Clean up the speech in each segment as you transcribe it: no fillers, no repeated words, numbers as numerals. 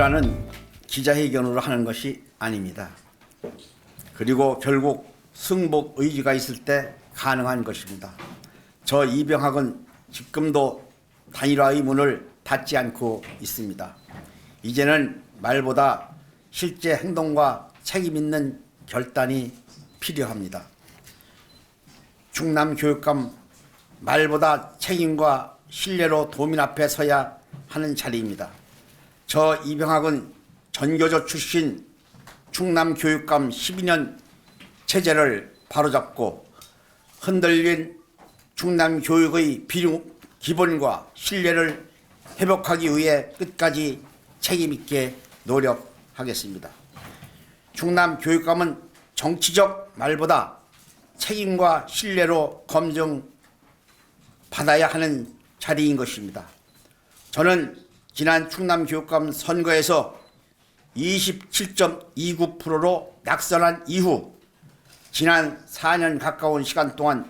정치라는 기자회견으로 하는 것이 아닙니다. 그리고 결국 승복 의지가 있을 때 가능한 것입니다. 저 이병학은 지금도 단일화의 문을 닫지 않고 있습니다. 이제는 말보다 실제 행동과 책임 있는 결단이 필요합니다. 충남 교육감 말보다 책임과 신뢰로 도민 앞에 서야 하는 자리입니다. 저 이병학은 전교조 출신 충남 교육감 12년 체제를 바로잡고 흔들린 충남 교육의 기본과 신뢰를 회복하기 위해 끝까지 책임있게 노력하겠습니다. 충남 교육감은 정치적 말보다 책임과 신뢰로 검증받아야 하는 자리인 것입니다. 저는 지난 충남 교육감 선거에서 27.29%로 낙선한 이후 지난 4년 가까운 시간 동안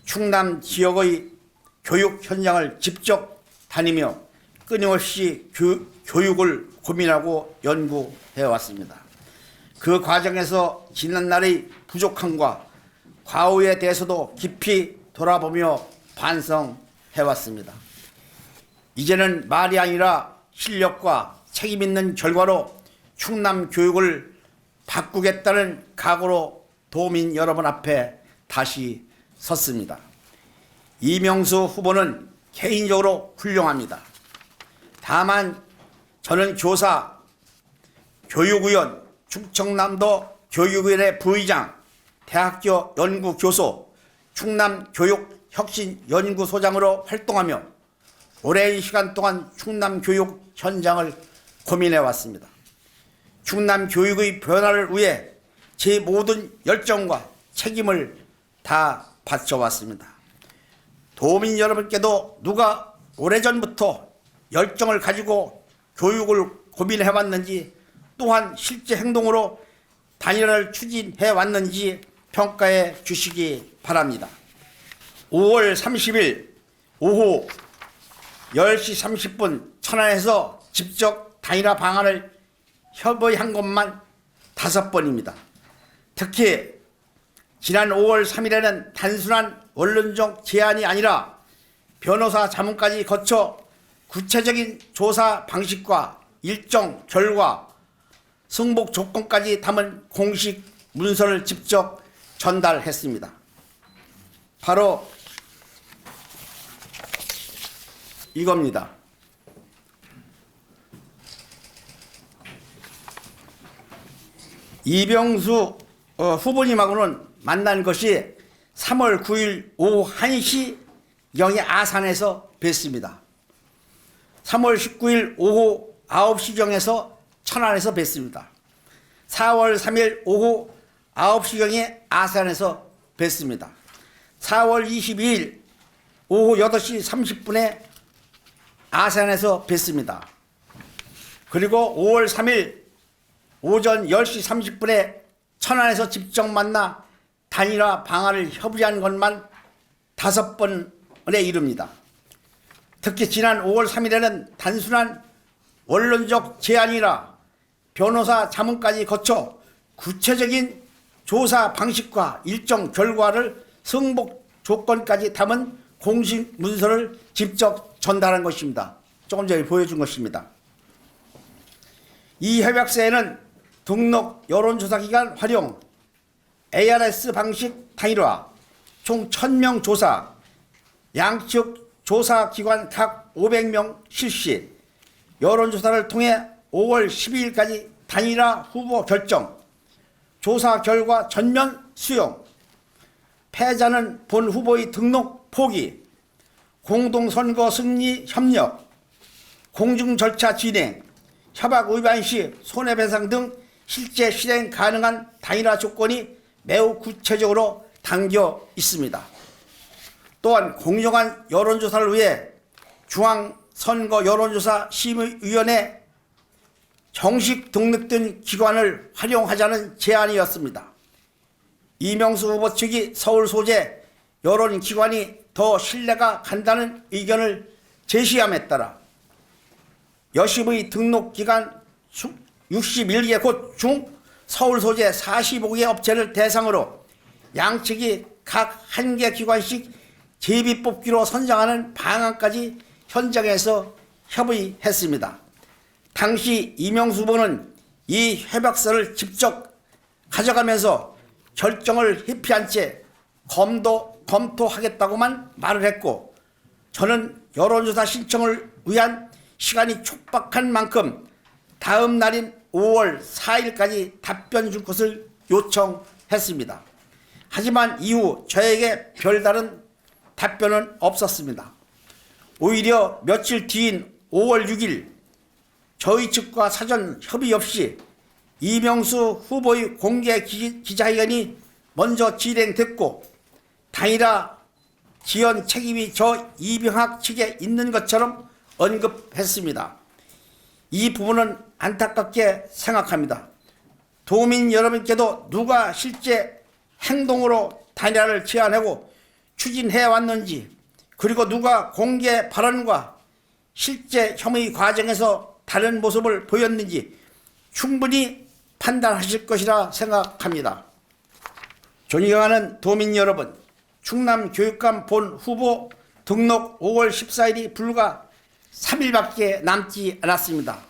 충남 지역의 교육 현장을 직접 다니며 끊임없이 교육을 고민하고 연구해 왔습니다. 그 과정에서 지난날의 부족함과 과오에 대해서도 깊이 돌아보며 반성해 왔습니다. 이제는 말이 아니라 실력과 책임 있는 결과로 충남 교육을 바꾸겠다는 각오로 도민 여러분 앞에 다시 섰습니다. 이명수 후보는 개인적으로 훌륭합니다. 다만 저는 교사, 교육위원, 충청남도 교육위원회 부의장, 대학교 연구교수, 충남교육혁신연구소장으로 활동하며 오랜 시간 동안 충남 교육 현장을 고민해 왔습니다. 충남 교육의 변화를 위해 제 모든 열정과 책임을 다 바쳐왔습니다. 도민 여러분께도 누가 오래전부터 열정을 가지고 교육을 고민해 왔는지 또한 실제 행동으로 단일화를 추진해 왔는지 평가해 주시기 바랍니다. 5월 30일 오후 10시 30분 천안에서 직접 단일화 방안을 협의한 것만 5번입니다. 특히 지난 5월 3일에는 단순한 원론적 제안이 아니라 변호사 자문까지 거쳐 구체적인 조사 방식과 일정 결과 승복 조건까지 담은 공식 문서를 직접 전달했습니다. 바로 이겁니다. 이병수 후보님하고는 만난 것이 3월 9일 오후 1시경에 아산에서 뵀습니다. 3월 19일 오후 9시경에서 천안에서 뵀습니다. 4월 3일 오후 9시경에 아산에서 뵀습니다. 4월 22일 오후 8시 30분에 아산에서 뵀습니다. 그리고 5월 3일 오전 10시 30분에 천안에서 직접 만나 단일화 방안을 협의한 것만 5번에 이릅니다. 특히 지난 5월 3일에는 단순한 원론적 제안이라 변호사 자문까지 거쳐 구체적인 조사 방식과 일정 결과를 승복 조건까지 담은 공식 문서를 직접 전달한 것입니다. 조금 전에 보여준 것입니다. 이 협약서에는 등록 여론조사기관 활용, ARS 방식 단일화, 총 1000명 조사, 양측 조사기관 각 500명 실시, 여론조사를 통해 5월 12일까지 단일화 후보 결정, 조사 결과 전면 수용, 패자는 본 후보의 등록 포기, 공동선거 승리 협력, 공중 절차 진행, 협약 위반 시 손해배상 등 실제 실행 가능한 단일화 조건이 매우 구체적으로 담겨 있습니다. 또한 공정한 여론조사를 위해 중앙선거 여론조사 심의위원회 정식 등록된 기관을 활용하자는 제안이었습니다. 이명수 후보 측이 서울 소재 여론기관이 더 신뢰가 간다는 의견을 제시함에 따라 여심의 등록기관 61개 곳 중 서울 소재 45개 업체를 대상으로 양측이 각 한 개 기관씩 제비 뽑기로 선정하는 방안까지 현장에서 협의했습니다. 당시 이명수 후보는 이 협약서를 직접 가져가면서 결정을 회피한 채 검토하겠다고만 말을 했고, 저는 여론조사 신청을 위한 시간이 촉박한 만큼 다음 날인 5월 4일까지 답변 줄 것을 요청했습니다. 하지만 이후 저에게 별다른 답변은 없었습니다. 오히려 며칠 뒤인 5월 6일 저희 측과 사전 협의 없이 이명수 후보의 공개 기자회견이 먼저 진행됐고, 단일화 지연 책임이 저 이병학 측에 있는 것처럼 언급했습니다. 이 부분은 안타깝게 생각합니다. 도민 여러분께도 누가 실제 행동으로 단일화를 제안하고 추진해 왔는지, 그리고 누가 공개 발언과 실제 혐의 과정에서 다른 모습을 보였는지 충분히 판단하실 것이라 생각합니다. 존경하는 도민 여러분, 충남교육감 본 후보 등록 5월 14일이 불과 3일밖에 남지 않았습니다.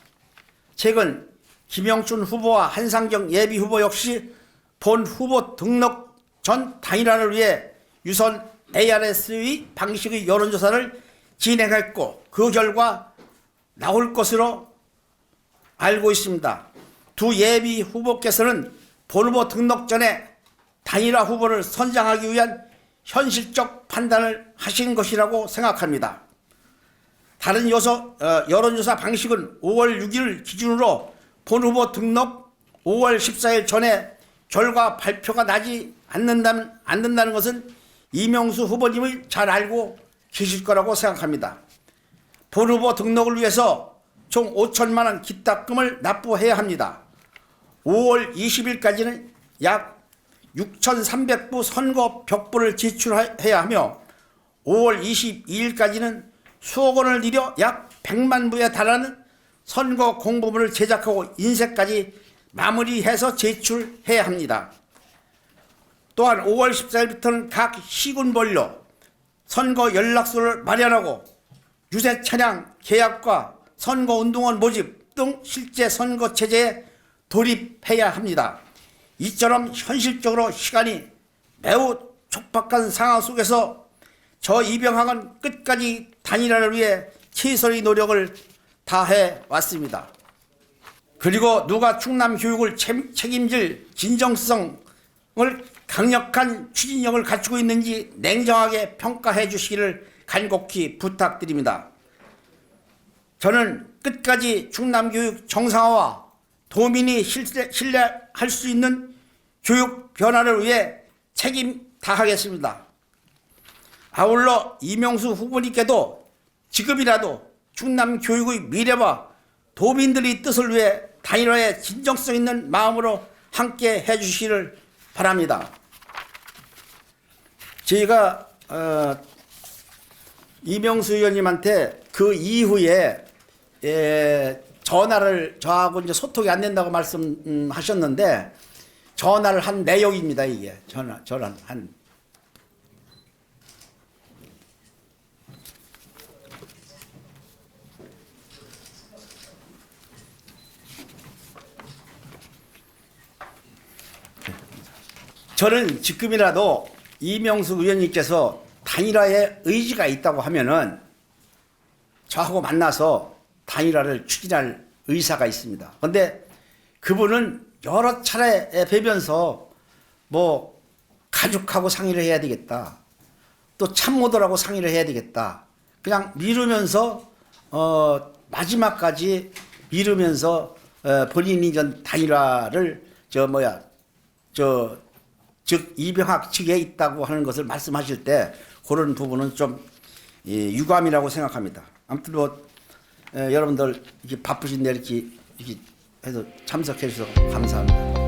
최근 김영춘 후보와 한상정 예비 후보 역시 본 후보 등록 전 단일화를 위해 유선 ARS의 방식의 여론조사를 진행했고, 그 결과 나올 것으로 알고 있습니다. 두 예비 후보께서는 본 후보 등록 전에 단일화 후보를 선정하기 위한 현실적 판단을 하신 것이라고 생각합니다. 다른 여론조사 방식은 5월 6일 기준으로 본 후보 등록 5월 14일 전에 결과 발표가 나지 않는다는 것은 이명수 후보님이 잘 알고 계실 거라고 생각합니다. 본 후보 등록을 위해서 총 5천만 원 기탁금을 납부해야 합니다. 5월 20일까지는 약 6,300부 선거 벽보를 제출해야 하며 5월 22일까지는 수억 원을 들여 약 100만 부에 달하는 선거 공보문을 제작하고 인쇄까지 마무리해서 제출해야 합니다. 또한 5월 14일부터는 각 시군별로 선거 연락소를 마련하고 유세 차량 계약과 선거운동원 모집 등 실제 선거 체제에 돌입해야 합니다. 이처럼 현실적으로 시간이 매우 촉박한 상황 속에서 저 이병학은 끝까지 단일화를 위해 최선의 노력을 다해 왔습니다. 그리고 누가 충남 교육을 책임질 진정성을 강력한 추진력을 갖추고 있는지 냉정하게 평가해 주시기를 간곡히 부탁드립니다. 저는 끝까지 충남교육 정상화와 도민이 신뢰할 수 있는 교육 변화를 위해 책임 다하겠습니다. 아울러 이명수 후보님께도 지금이라도 충남교육의 미래와 도민들의 뜻을 위해 단일화에 진정성 있는 마음으로 함께 해주시기를 바랍니다. 저희가 이명수 의원님한테 그 이후에 전화를 저하고 이제 소통이 안 된다고 말씀하셨는데 전화를 한 내용입니다. 이게 전화 한. 저는 지금이라도 이명수 의원님께서 단일화에 의지가 있다고 하면은 저하고 만나서 단일화를 추진할 의사가 있습니다. 그런데 그분은 여러 차례 뵈면서 뭐 가족하고 상의를 해야 되겠다, 또 참모들하고 상의를 해야 되겠다, 그냥 미루면서 마지막까지 미루면서 본인이 전 단일화를 즉 이병학 측에 있다고 하는 것을 말씀하실 때 그런 부분은 좀 유감이라고 생각합니다. 아무튼 여러분들 이렇게 바쁘신데 이렇게 해서 참석해 주셔서 감사합니다.